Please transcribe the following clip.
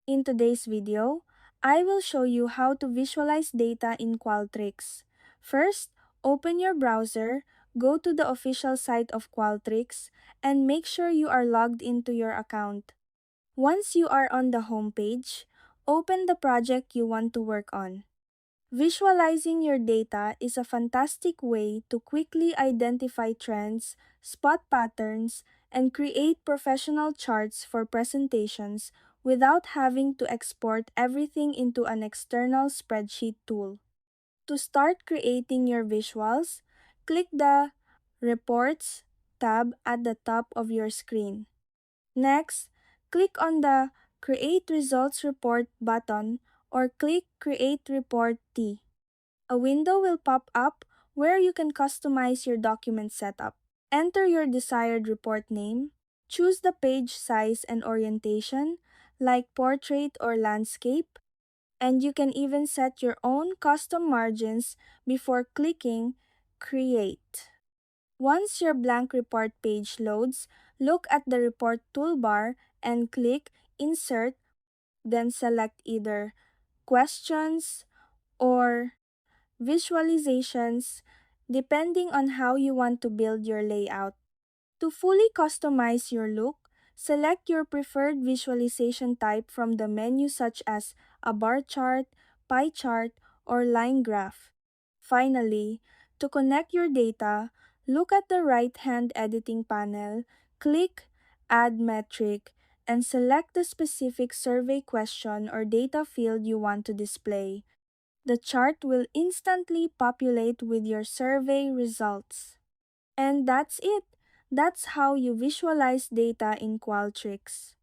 In today's video, I will show you how to visualize data in Qualtrics. First, open your browser, go to the official site of Qualtrics, and make sure you are logged into your account. Once you are on the home page, open the project you want to work on. Visualizing your data is a fantastic way to quickly identify trends, spot patterns, and create professional charts for presentations without having to export everything into an external spreadsheet tool. To start creating your visuals, click the Reports tab at the top of your screen. Next, click on the Create Results Report button or click Create Report T. A window will pop up where you can customize your document setup. Enter your desired report name, choose the page size and orientation, like portrait or landscape, and you can even set your own custom margins before clicking Create. Once your blank report page loads, look at the report toolbar and click Insert, then select either Questions or Visualizations, depending on how you want to build your layout. To fully customize your look, select your preferred visualization type from the menu such as a bar chart, pie chart, or line graph. Finally, to connect your data, look at the right-hand editing panel, click Add Metric, and select the specific survey question or data field you want to display. The chart will instantly populate with your survey results. And that's it. That's how you visualize data in Qualtrics.